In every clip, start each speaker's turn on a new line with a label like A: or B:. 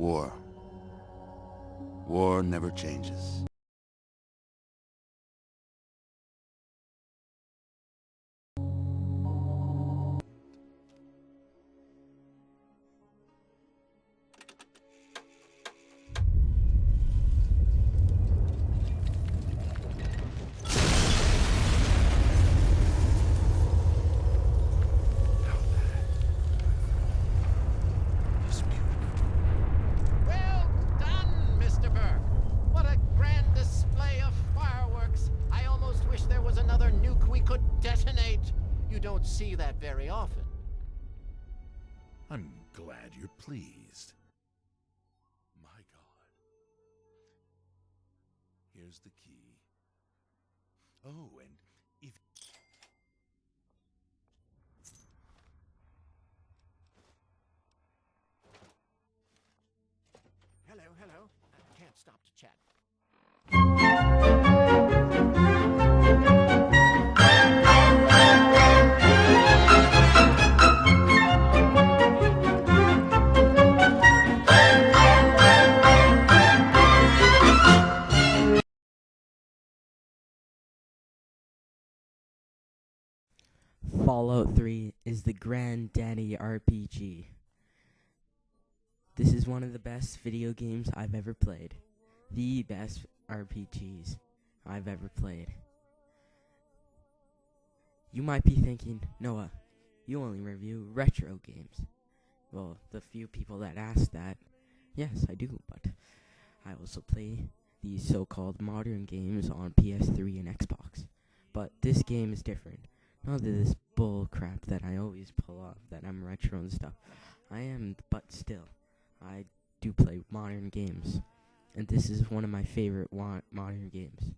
A: War. War never changes.
B: Well done, Mr. Burke. What a grand display of fireworks. I almost wish there was another nuke we could detonate. You don't see that very often.
C: I'm glad you're pleased. My God. Here's the key. Oh, and if...
B: Hello, hello. I can't stop to chat.
D: Fallout 3 is the granddaddy RPG. This is one of the best video games I've ever played. The best RPGs I've ever played. You might be thinking, Noah, you only review retro games. Well, the few people that ask that, yes, I do, but I also play these so-called modern games on PS3 and Xbox. But this game is different. None of this bull crap that I always pull off, that I'm retro and stuff. I am, but still, I do play modern games. And this is one of my favorite modern games.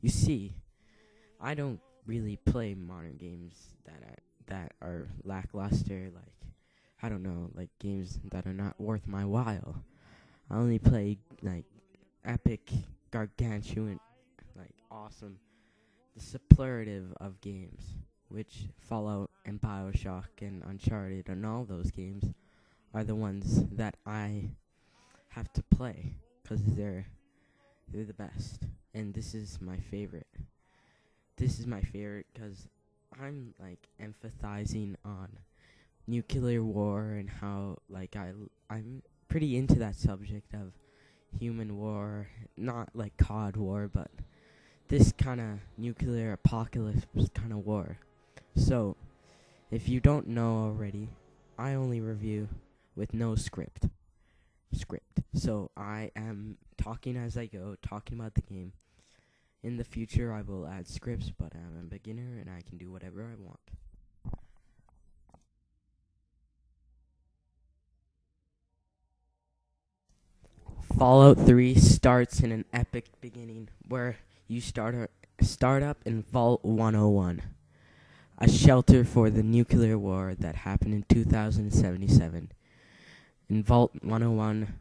D: You see, I don't really play modern games that are lackluster, like, I don't know, like games that are not worth my while. I only play, like, epic, gargantuan, like, awesome, the superlative of games, which Fallout and BioShock and Uncharted and all those games are the ones that I have to play, because they're the best. And this is my favorite. This is my favorite because I'm, like, empathizing on nuclear war and how, like, I'm pretty into that subject of human war, not like COD war, but this kind of nuclear apocalypse kind of war. So, if you don't know already, I only review with no script. So I am talking as I go, talking about the game. In the future, I will add scripts, but I'm a beginner and I can do whatever I want. Fallout 3 starts in an epic beginning where you start up in Vault 101, a shelter for the nuclear war that happened in 2077. In Vault 101,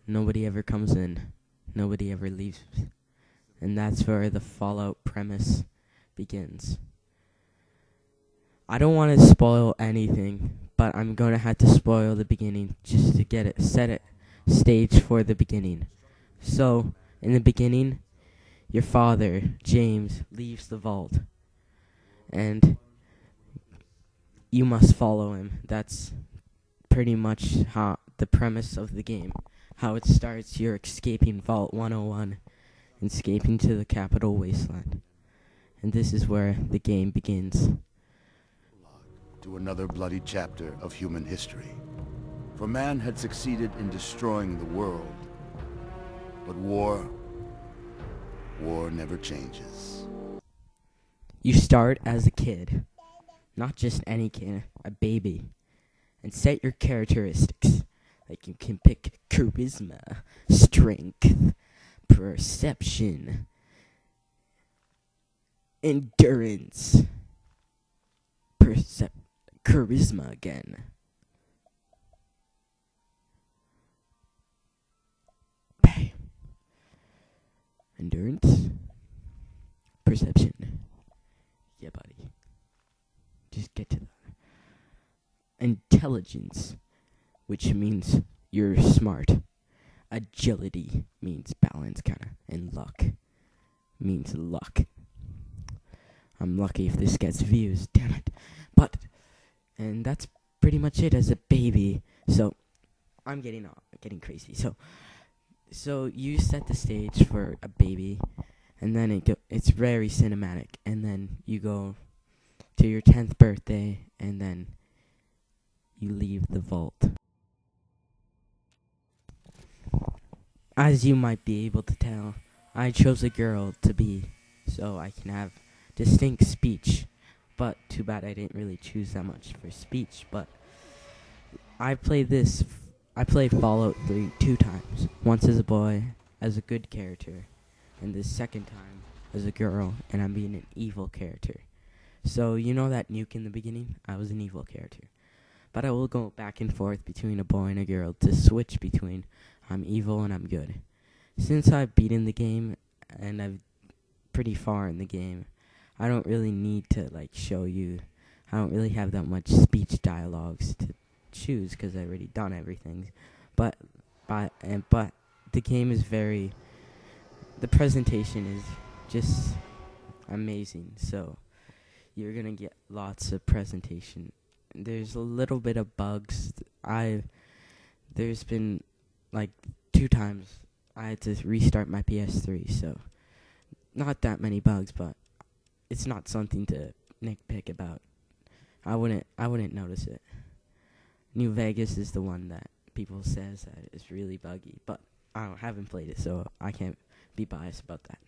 D: nobody ever comes in, nobody ever leaves, and that's where the Fallout premise begins. I don't want to spoil anything, but I'm going to have to spoil the beginning just to set it stage for the beginning. So, in the beginning, your father, James, leaves the vault, and you must follow him. That's pretty much how the premise of the game. How it starts, you're escaping Vault 101, escaping to the capital wasteland. And this is where the game begins.
A: To another bloody chapter of human history. For man had succeeded in destroying the world. But war never changes.
D: You start as a kid, not just any kid, a baby, and set your characteristics. Like you can pick charisma, strength, perception, endurance, charisma again. Endurance, perception. Yeah, buddy. Just get to that. Intelligence, which means you're smart. agility means balance, kinda, and luck means luck. I'm lucky if this gets views, damn it. And that's pretty much it as a baby. So, I'm getting crazy. So you set the stage for a baby, and then it's very cinematic, and then you go to your 10th birthday, and then you leave the vault. As you might be able to tell, I chose a girl to be, so I can have distinct speech. But too bad I didn't really choose that much for speech. But I played Fallout 3 2 times. Once as a boy, as a good character, and the second time as a girl, and I'm being an evil character. So you know that nuke in the beginning? I was an evil character. But I will go back and forth between a boy and a girl to switch between I'm evil and I'm good. Since I've beaten the game, and I'm pretty far in the game, I don't really need to show you. I don't really have that much speech dialogues to choose because I've already done everything. But the game is the presentation is just amazing. So you're gonna get lots of presentation. There's a little bit of bugs. There's been 2 times I had to restart my PS3, so not that many bugs, but it's not something to nitpick about. I wouldn't notice it. New Vegas is the one that people says that is really buggy, but I haven't played it, so I can't be biased about that.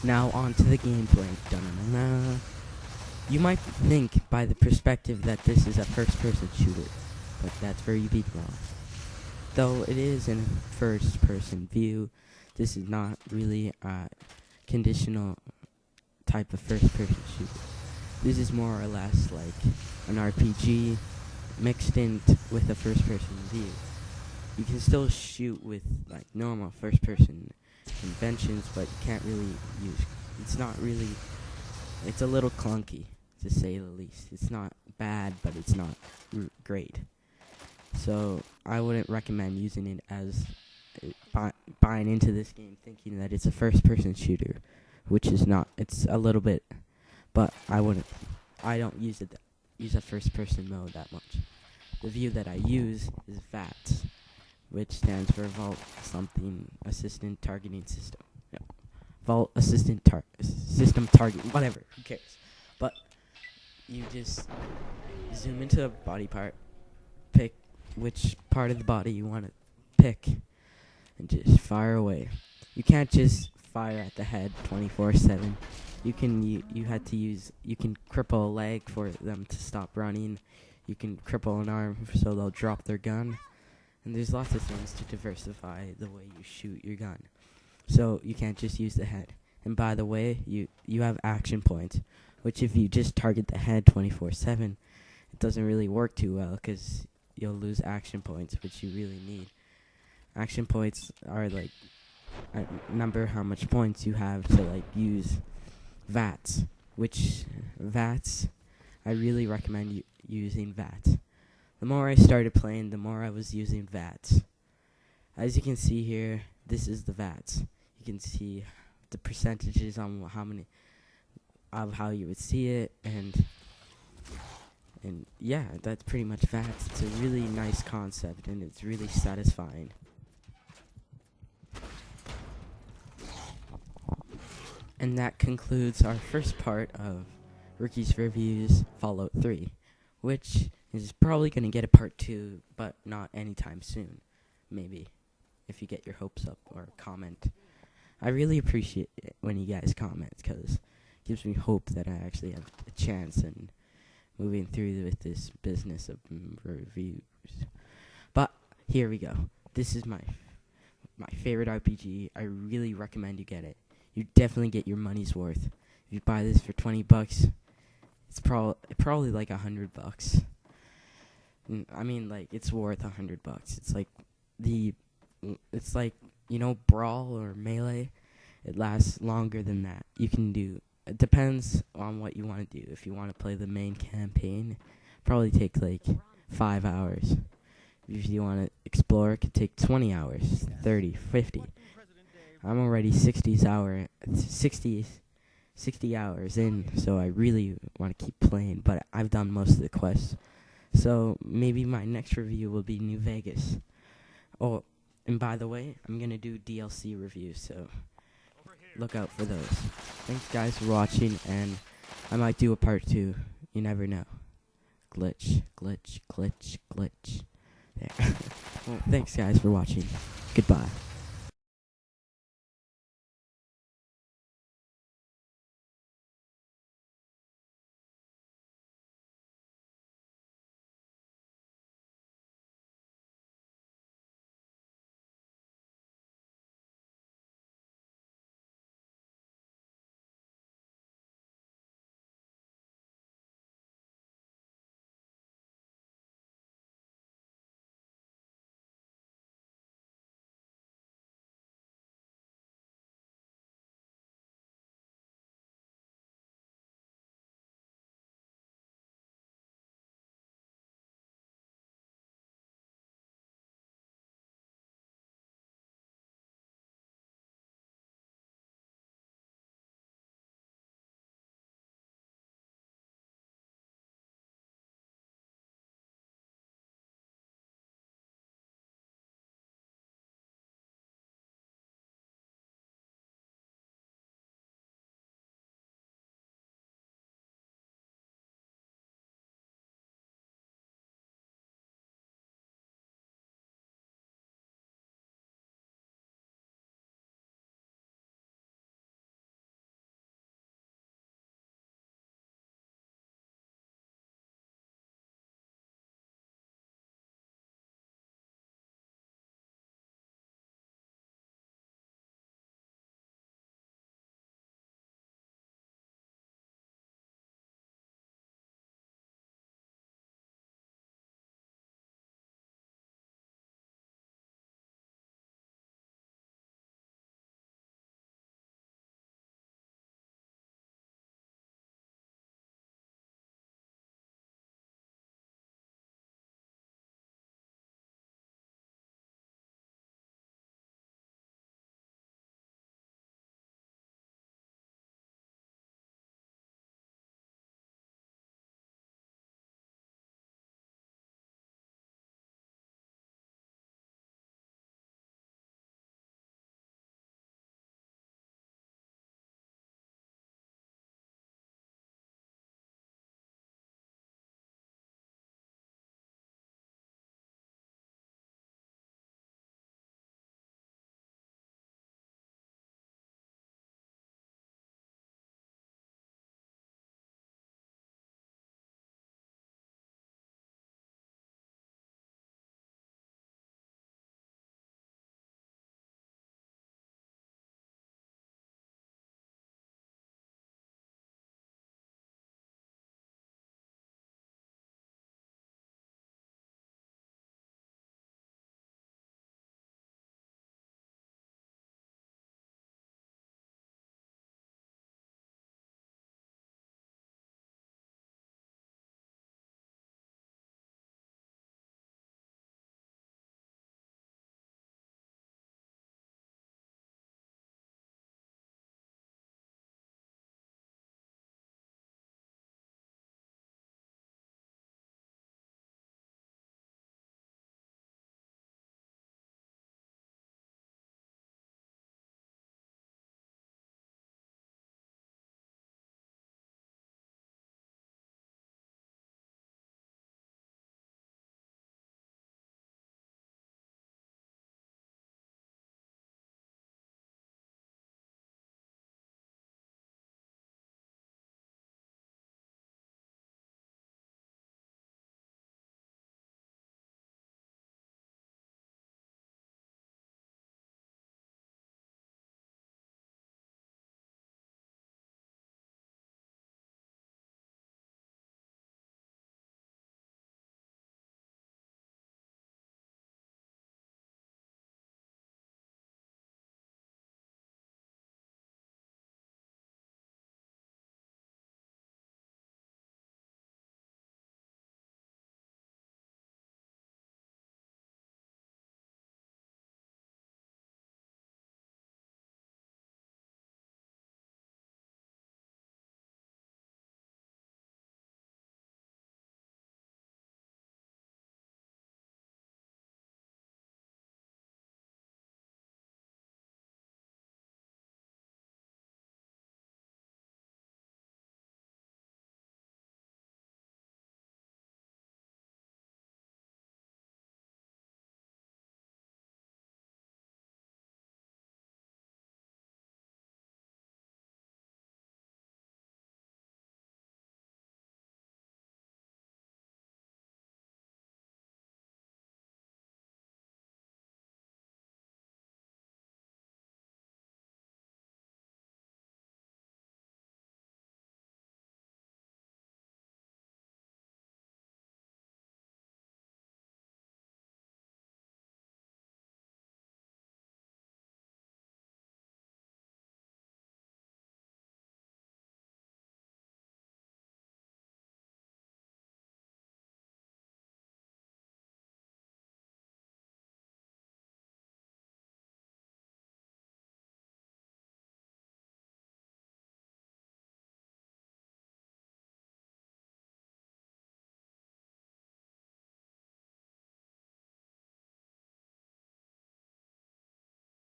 D: Now on to the gameplay. Dun-dun-dun-dun. You might think by the perspective that this is a first-person shooter, but that's where you be wrong. Though it is in first-person view, this is not really a conditional type of first-person shooter. This is more or less like an RPG mixed in with a first-person view. You can still shoot with normal first-person conventions, but you can't really use. It's a little clunky, to say the least. It's not bad, but it's not great. So I wouldn't recommend using it as buying into this game thinking that it's a first-person shooter, which is not. It's a little bit, but I don't use a first-person mode that much. The view that I use is VATS, which stands for Vault something Assistant Targeting System. No. Vault Assistant System Target, whatever, who cares? But you just zoom into a body part, pick which part of the body you want to pick, and just fire away. You can't just fire at the head 24/7. You can cripple a leg for them to stop running. You can cripple an arm so they'll drop their gun. And there's lots of things to diversify the way you shoot your gun. So you can't just use the head. And by the way, you have action points, which if you just target the head 24/7, it doesn't really work too well because you'll lose action points, which you really need. Action points are number how much points you have to use VATS, which VATS, I really recommend using VATS. The more I started playing, the more I was using VATS. As you can see here, this is the VATS. You can see the percentages on how you would see it, and yeah, that's pretty much VATS. It's a really nice concept, and it's really satisfying. And that concludes our first part of Ricky's Reviews Fallout 3, which is probably going to get a part 2, but not anytime soon. Maybe, if you get your hopes up or comment. I really appreciate it when you guys comment, because it gives me hope that I actually have a chance in moving through with this business of reviews. But, here we go. This is my favorite RPG. I really recommend you get it. You definitely get your money's worth. If you buy this for $20, It's probably like $100. I mean, like, it's worth $100. It's like, you know, Brawl or Melee. It lasts longer than that. It depends on what you want to do. If you want to play the main campaign, probably take like 5 hours. If you want to explore, it could take 20 hours, 30, 50. I'm already 60 hours in, so I really want to keep playing, but I've done most of the quests. So maybe my next review will be New Vegas. Oh, and by the way, I'm going to do DLC reviews, so look out for those. Thanks guys for watching, and I might do a part 2. You never know. Glitch, glitch, glitch, glitch. There. Well, thanks guys for watching. Goodbye.